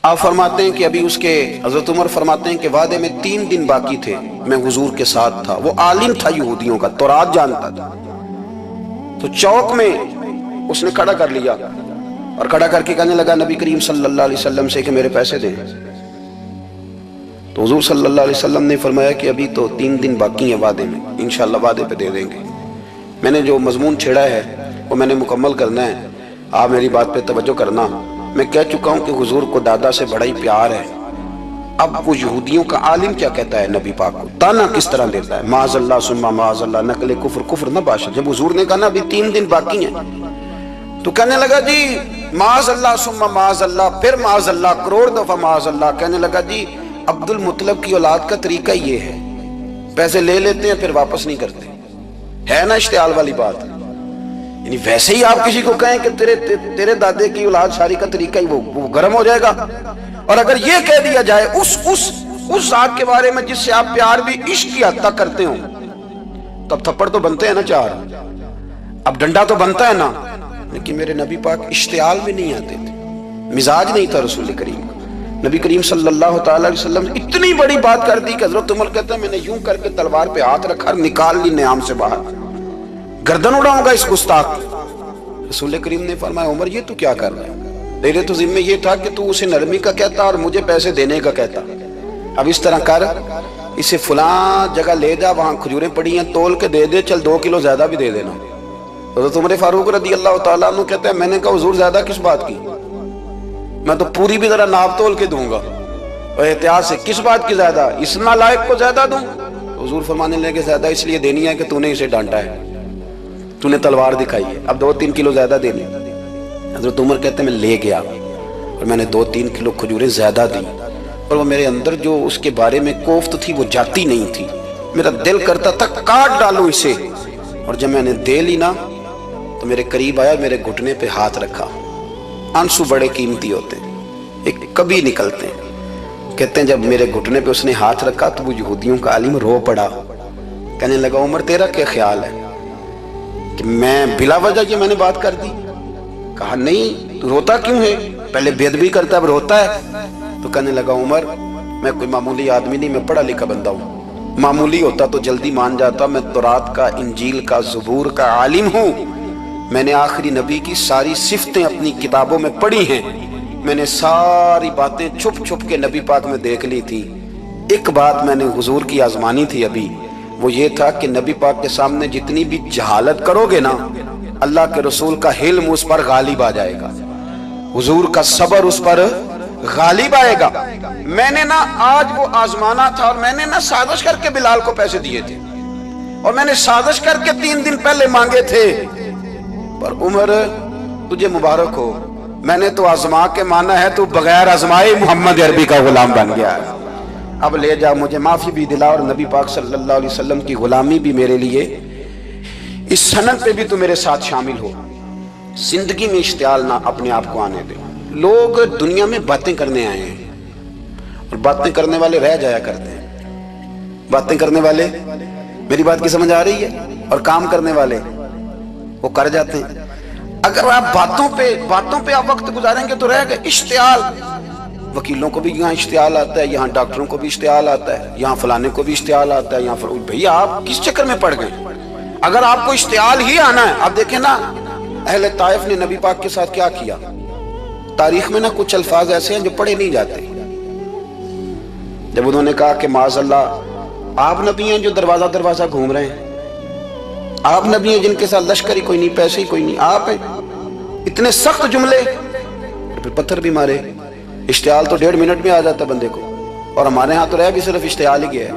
آپ فرماتے ہیں کہ ابھی اس کے حضرت عمر فرماتے ہیں کہ وعدے میں 3 دن باقی تھے، میں حضور کے ساتھ تھا، وہ عالم تھا یہودیوں کا، تورات جانتا تھا، تو چوک میں اس نے کھڑا کر لیا اور کھڑا کر کے کہنے لگا نبی کریم صلی اللہ علیہ وسلم سے کہ میرے پیسے دیں۔ تو حضور صلی اللہ علیہ وسلم نے فرمایا کہ ابھی تو 3 دن باقی ہیں وعدے میں، انشاءاللہ وعدے پہ دے دیں گے۔ میں نے جو مضمون چھیڑا ہے وہ میں نے مکمل کرنا ہے، آپ میری بات پہ توجہ کرنا۔ میں کہہ چکا ہوں کہ حضور کو دادا سے بڑا ہی پیار ہے۔ اب وہ یہودیوں کا عالم کیا کہتا ہے نبی پاک کو، تانا کس طرح دیتا ہے، معاذ اللہ ثم معاذ اللہ، نقل کفر نہ باشد۔ جب حضور نے کہا نا ابھی 3 دن باقی ہیں تو کہنے لگا جی معاذ اللہ ثم معاذ اللہ، پھر معاذ اللہ، کروڑ دفعہ معاذ اللہ۔ کہنے لگا جی عبد المطلب کی اولاد کا طریقہ یہ ہے، پیسے لے لیتے ہیں پھر واپس نہیں کرتے، ہے نا اشتعال والی بات۔ یعنی ویسے ہی آپ کسی کو کہیں کہ تیرے دادے کی اولاد شاری کا طریقہ ہی وہ گرم ہو جائے گا۔ اور اگر یہ کہہ دیا جائے اس ذات کے بارے میں جس سے آپ پیار بھی عشق کی حد تک کرتے ہو، تب تھپڑ تو بنتے ہیں نا 4، اب ڈنڈا تو بنتا ہے نا۔ لیکن میرے نبی پاک اشتعال میں نہیں آتے تھے، مزاج نہیں تھا رسول کریم کا۔ نبی کریم صلی اللہ تعالی علیہ وسلم نے اتنی بڑی بات کر دی کہ حضرت عمر کہتا ہے میں نے یوں کر کے تلوار پہ ہاتھ رکھا اور نکال لی نیام سے باہر، گردن اڑاؤں گا اس گستاخ۔ رسول کریم نے فرمایا عمر یہ تو کیا کر رہا ہے، تیرے تو ذمہ یہ تھا کہ تو اسے نرمی کا کہتا اور مجھے پیسے دینے کا کہتا۔ اب اس طرح کر، اسے فلاں جگہ لے جا، وہاں کھجوریں پڑی ہیں تول کے دے دے، چل 2 کلو زیادہ بھی دے دینا۔ حضرت عمر فاروق رضی اللہ تعالیٰ عنہ کہتے ہیں میں نے کہا حضور زیادہ کس بات کی، میں تو پوری بھی ذرا ناپ تول کے دوں گا، اور احتیاط سے کس بات کی زیادہ، اس نالائق کو زیادہ دوں؟ حضور فرمانے لگے زیادہ اس لیے دینی ہے کہ تو نے اسے ڈانٹا ہے، تو نے تلوار دکھائی ہے، اب 2-3 کلو زیادہ دینی۔ حضرت عمر کہتے ہیں میں لے گیا اور میں نے 2-3 کلو کھجوریں زیادہ دی، اور وہ میرے اندر جو اس کے بارے میں کوفت تھی وہ جاتی نہیں تھی، میرا دل کرتا تھا کاٹ ڈالوں اسے۔ اور جب میں نے دے لی نا تو میرے قریب آیا، میرے گھٹنے پہ ہاتھ رکھا۔ آنسو بڑے قیمتی ہوتے ہیں، ایک کبھی نکلتے ہیں۔ کہتے ہیں جب میرے گھٹنے پہ اس نے ہاتھ رکھا تو وہ یہودیوں کا عالم رو پڑا، کہنے لگا عمر تیرا کیا خیال ہے کہ میں بلا وجہ یہ میں نے بات کر دی؟ کہا نہیں، تو روتا کیوں ہے، پہلے بے ادبی کرتا ہے اب روتا ہے۔ تو کہنے لگا عمر میں کوئی معمولی آدمی نہیں، میں پڑھا لکھا بندہ ہوں، معمولی ہوتا تو جلدی مان جاتا، میں تورات کا، انجیل کا، زبور کا عالم ہوں، میں نے آخری نبی کی ساری صفتیں اپنی کتابوں میں پڑھی ہیں، میں نے ساری باتیں چھپ چھپ کے نبی پاک میں دیکھ لی تھی۔ ایک بات میں نے حضور کی آزمانی تھی ابھی، وہ یہ تھا کہ نبی پاک کے سامنے جتنی بھی جہالت کرو گے نا، اللہ کے رسول کا علم اس پر غالب آ جائے گا، حضور کا صبر اس پر غالب آئے گا۔ میں نے نا آج وہ آزمانا تھا، اور میں نے نا سازش کر کے بلال کو پیسے دیے تھے، اور میں نے سازش کر کے 3 دن پہلے مانگے تھے، پر عمر تجھے مبارک ہو، میں نے تو آزما کے مانا ہے، تو بغیر آزمائے محمد عربی کا غلام بن گیا ہے، اب لے جا، مجھے معافی بھی دلا، اور نبی پاک صلی اللہ علیہ وسلم کی غلامی بھی میرے لیے، اس سند پہ بھی تو میرے ساتھ شامل ہو۔ زندگی میں اشتعال نہ اپنے آپ کو آنے دے۔ لوگ دنیا میں باتیں کرنے آئے ہیں، اور باتیں کرنے والے رہ جایا کرتے ہیں، باتیں کرنے والے، میری بات کی سمجھ آ رہی ہے، اور کام کرنے والے وہ کر جاتے ہیں۔ اگر آپ باتوں پہ آپ وقت گزاریں گے تو رہ گئے۔ اشتعال، وکیلوں کو بھی یہاں اشتعال آتا ہے، یہاں ڈاکٹروں کو بھی اشتعال آتا ہے، یہاں فلانے کو بھی اشتعال آتا ہے، یہاں بھیا آپ کس چکر میں پڑ گئے؟ اگر آپ کو اشتعال ہی آنا ہے، آپ دیکھیں نا اہل طائف نے نبی پاک کے ساتھ کیا کیا۔ تاریخ میں نا کچھ الفاظ ایسے ہیں جو پڑھے نہیں جاتے۔ جب انہوں نے کہا کہ معاذ اللہ آپ نبی ہیں جو دروازہ دروازہ گھوم رہے ہیں، آپ نبی ہیں جن کے ساتھ لشکر ہی کوئی نہیں، پیسے ہی کوئی نہیں، آپ ہیں، اتنے سخت جملے، پھر پتھر بھی مارے۔ اشتعال تو 1.5 منٹ میں آ جاتا بندے کو، اور ہمارے ہاں تو رہ بھی صرف اشتعال ہی ہے،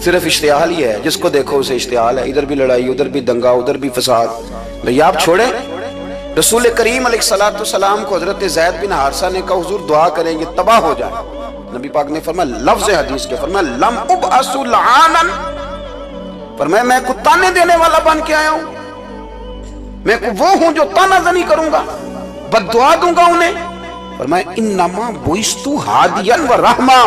صرف اشتعال ہی ہے، جس کو دیکھو اسے اشتعال ہے، ادھر بھی لڑائی، ادھر بھی دنگا، ادھر بھی فساد۔ بھئی آپ چھوڑیں۔ رسول کریم علیہ السلام کو حضرت زید بن حارثہ نے کہا حضور دعا کریں گے تباہ ہو جائے، نبی پاک نے فرمایا لفظ حدیث کے، فرمایا لم ابعث لعانا، فرمایا میں کو تانے دینے والا بن کے آیا ہوں، میں وہ ہوں جو تانا زنی کروں گا، بد دعا دوں گا انہیں۔ فرمایا انما بعثت ہادیا و رحمہ،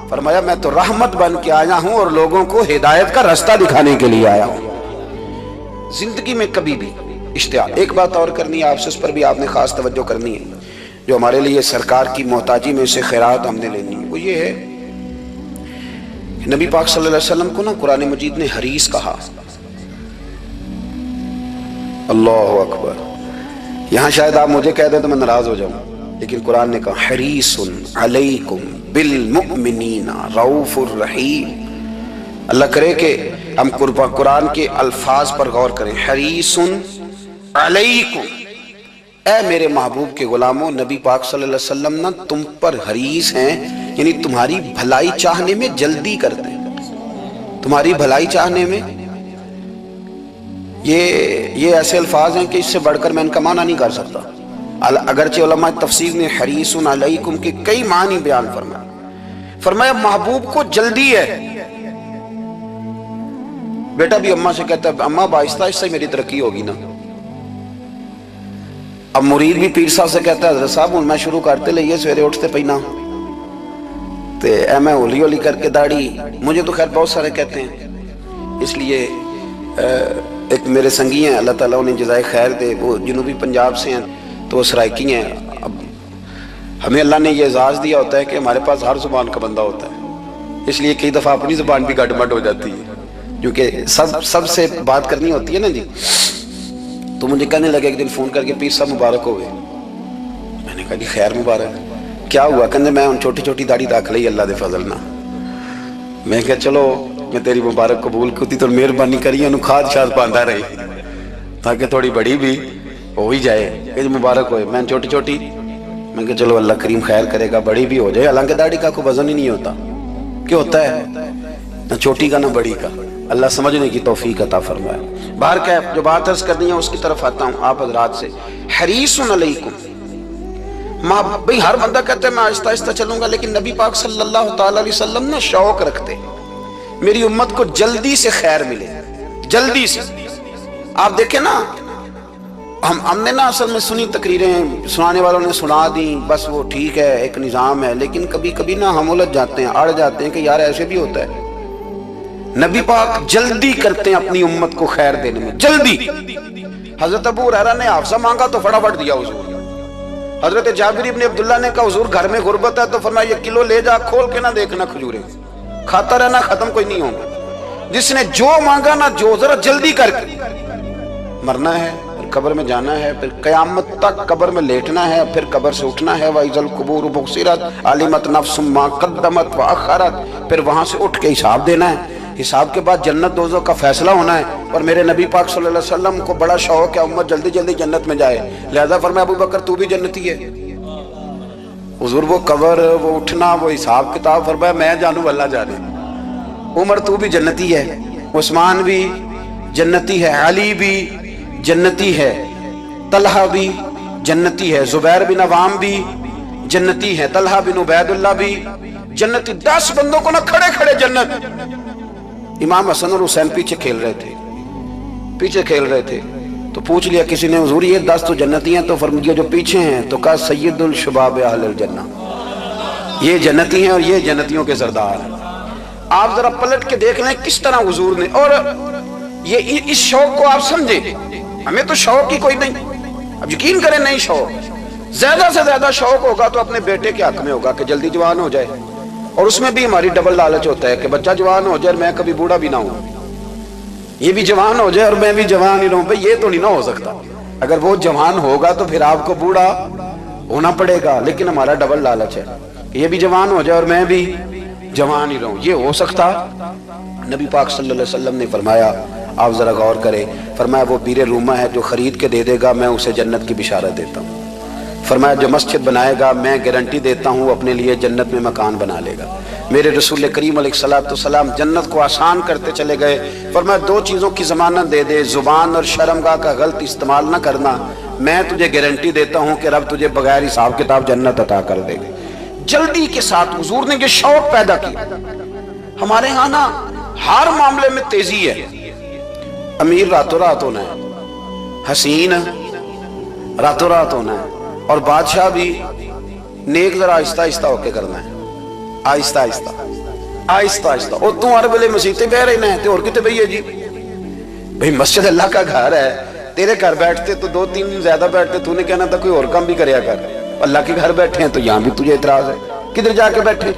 فرمایا میں تو رحمت بن کے آیا ہوں اور لوگوں کو ہدایت کا راستہ دکھانے کے لیے آیا ہوں۔ زندگی میں کبھی بھی اشتعال۔ ایک بات اور کرنی ہے آپ سے، اس پر بھی آپ نے خاص توجہ کرنی ہے۔ جو ہمارے لیے سرکار کی محتاجی میں سے خیرات ہم نے لینی ہے، وہ یہ ہے کہ نبی پاک صلی اللہ علیہ وسلم کو نا قرآن مجید نے حریص کہا۔ اللہ اکبر، یہاں شاید آپ مجھے کہہ دیں تو میں ناراض ہو جاؤں، لیکن قرآن نے کہا حریص علیکم بالمؤمنین رؤوف الرحیم۔ اللہ کرے کہ ہم قرآن کے الفاظ پر غور کریں۔ حریص علیکم، اے میرے محبوب کے غلاموں، نبی پاک صلی اللہ علیہ وسلم نا تم پر حریص ہیں، یعنی تمہاری بھلائی چاہنے میں جلدی کرتے ہیں، تمہاری بھلائی چاہنے میں۔ یہ ایسے الفاظ ہیں کہ اس سے بڑھ کر میں ان کا معنی نہیں کر سکتا، اگرچہ علماء تفسیر نے حریص علیکم کے کئی معنی بیان فرمایا محبوب کو جلدی ہے۔ بیٹا بھی اماں سے کہتا ہے اماں آہستہ آہستہ میری ترقی ہوگی نا۔ اب مرید بھی پیر صاحب سے کہتا ہے حضرت صاحب میں شروع کرتے لئیے سویرے اٹھتے پہنا تے اے میں ہولی ہولی کر کے داڑھی، مجھے تو خیر بہت سارے کہتے ہیں، اس لیے ایک میرے سنگی ہیں اللہ تعالیٰ انہیں جزائے خیر دے، وہ جنوبی پنجاب سے ہیں تو وہ سرائکی ہیں۔ اب ہمیں اللہ نے یہ اعزاز دیا ہوتا ہے کہ ہمارے پاس ہر زبان کا بندہ ہوتا ہے، اس لیے کئی دفعہ اپنی زبان بھی گڈ مڈ ہو جاتی ہے، کیونکہ سب سے بات کرنی ہوتی ہے نا جی۔ تو مجھے کہنے لگے ایک دن فون کر کے پیر صاحب مبارک ہوئے، میں نے کہا کہ خیر مبارک، کیا ہوا؟ کہنے میں ان چھوٹی چھوٹی داڑھی رکھ لی اللہ دے فضل نہ۔ میں کہا چلو میں تیری مبارک قبول کرتی تو مہربانی کریے انہوں کھاد شاد باندھا رہی تاکہ تھوڑی بڑی بھی ہو ہی جائے کہ مبارک ہوئے۔ میں چھوٹی چھوٹی، میں کہا چلو اللہ کریم خیر کرے گا بڑی بھی ہو جائے، حالانکہ داڑھی کا کوئی وزن ہی نہیں ہوتا، کیا ہوتا ہے نہ چھوٹی کا نہ بڑی کا، اللہ سمجھنے کی توفیق عطا فرمائے۔ باہر کا جو بات عرض کرنی ہے اس کی طرف آتا ہوں آپ حضرات سے۔ حریص علیکم، بھئی ہر بندہ کہتا ہے میں آہستہ آہستہ چلوں گا، لیکن نبی پاک صلی اللہ تعالی علیہ وسلم نے شوق رکھتے میری امت کو جلدی سے خیر ملے، جلدی سے۔ آپ دیکھیں نا ہم نے نا اصل میں سنی تقریریں، سنانے والوں نے سنا دیں، بس وہ ٹھیک ہے ایک نظام ہے، لیکن کبھی کبھی نا ہم الجھ جاتے ہیں، اڑ جاتے ہیں کہ یار ایسے بھی ہوتا ہے۔ نبی پاک جلدی کرتے ہیں اپنی امت کو خیر دینے میں، جلدی۔ حضرت ابو ہریرہ نے حافظہ مانگا تو فٹافٹ دیا حضور۔ حضرت جابر ابن عبداللہ نے کہا حضور گھر میں غربت ہے تو فرمایا یہ کلو لے جا، کھول کے نہ دیکھنا کھجورے، کھاتا رہنا ختم کوئی نہیں ہوگا۔ جس نے جو مانگا نا جو ذرا جلدی کر کے، مرنا ہے پھر قبر میں جانا ہے، پھر قیامت تک قبر میں لیٹنا ہے، پھر قبر سے اٹھنا ہے۔ وَإِذَا الْقُبُورُ بُعْثِرَتْ عَلِمَتْ نَفْسٌ مَا قَدَّمَتْ وَأَخَّرَتْ، پھر وہاں سے اٹھ کے حساب دینا ہے، حساب کے بعد جنت دوزخ کا فیصلہ ہونا ہے۔ اور میرے نبی پاک صلی اللہ علیہ وسلم کو بڑا شوق ہے امت جلدی جلدی جنت میں جائے، لہذا فرمایا ابو بکر تو بھی جنتی ہے۔ حضور وہ قبر، وہ اٹھنا، وہ حساب کتاب، فرمایا میں جانوں اللہ جانے۔ عمر تو بھی جنتی ہے، عثمان بھی جنتی ہے، علی بھی جنتی ہے، طلحہ بھی جنتی ہے، زبیر بن عوام بھی جنتی ہے، طلحہ بن عبید اللہ بھی جنتی۔ 10 بندوں کو نہ کھڑے کھڑے جنت۔ امام حسن اور حسین پیچھے کھیل رہے تھے تو پوچھ لیا کسی نے حضور یہ 10 تو جنتی ہیں، تو فرمایا جو پیچھے ہیں تو کہا سید الشباب اہل الجنہ، یہ جنتی ہیں اور یہ جنتیوں کے سردار ہیں۔ آپ ذرا پلٹ کے دیکھ لیں کس طرح حضور نے، اور یہ اس شوق کو آپ سمجھیں، ہمیں تو شوق ہی کوئی نہیں، اب یقین کریں نہیں شوق، زیادہ سے زیادہ شوق ہوگا تو اپنے بیٹے کے حق میں ہوگا کہ جلدی جوان ہو جائے، اور اس میں بھی ہماری ڈبل لالچ ہوتا ہے کہ بچہ جوان ہو جائے اور میں کبھی بوڑھا بھی نہ ہوں، یہ بھی جوان ہو جائے اور میں بھی جوان ہی رہوں۔ بھئی یہ تو نہیں نہ ہو سکتا، اگر وہ جوان ہوگا تو پھر آپ کو بوڑھا ہونا پڑے گا، لیکن ہمارا ڈبل لالچ ہے کہ یہ بھی جوان ہو جائے اور میں بھی جوان ہی رہوں، یہ ہو سکتا؟ نبی پاک صلی اللہ علیہ وسلم نے فرمایا، آپ ذرا غور کریں، فرمایا وہ بیر رومہ ہے جو خرید کے دے دے گا میں اسے جنت کی بشارت دیتا ہوں۔ فرمایا جو مسجد بنائے گا میں گارنٹی دیتا ہوں اپنے لیے جنت میں مکان بنا لے گا۔ میرے رسول کریم علیہ السلام جنت کو آسان کرتے چلے گئے، فرمایا 2 چیزوں کی ضمانت دے دے، زبان اور شرمگاہ کا غلط استعمال نہ کرنا، میں تجھے گارنٹی دیتا ہوں کہ رب تجھے بغیر حساب کتاب جنت عطا کر دے گا۔ جلدی کے ساتھ حضور نے یہ شوق پیدا کیا۔ ہمارے ہاں نا ہر معاملے میں تیزی ہے، امیر راتوں رات ہونا ہے، حسین راتوں رات ہونا ہے، اور بادشاہ بھی نیک ذرا آہستہ آہستہ ہو کے کرنا ہے، آہستہ آہستہ آہستہ آہستہ۔ اور تم ہر ویلے مسیطے بہ رہے ہیں اور کتے بھئی ہے جی، بھئی مسجد اللہ کا گھر ہے، تیرے گھر بیٹھتے تو 2-3 دن زیادہ بیٹھتے، تو نے کہنا تھا کوئی اور کام بھی کریا کر، اللہ کے گھر بیٹھے ہیں تو یہاں بھی تجھے اعتراض ہے، کدھر جا کے بیٹھے،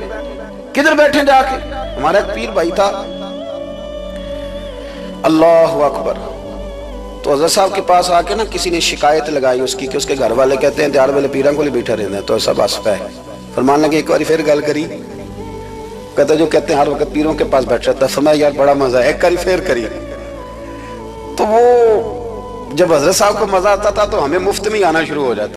کدھر بیٹھے جا کے؟ ہمارا ایک پیر بھائی تھا، اللہ اکبر، تو حضرت صاحب کے پاس آ کے نا کسی نے شکایت لگائی اس کی کہ اس کے گھر والے کہتے ہیں دیار والے پیران کو لے بیٹھا رہنا ہے، تو ایسا بس پہ فرمان لگے ایک بار پھر گل کری، کہتا جو کہتے ہیں ہر وقت پیروں کے پاس بیٹھ رہتا ہے، فرمایا یار بڑا مزہ ہے، ایک بار پھر کری۔ تو وہ جب حضرت صاحب کو مزہ آتا تھا تو ہمیں مفت میں آنا شروع ہو جاتا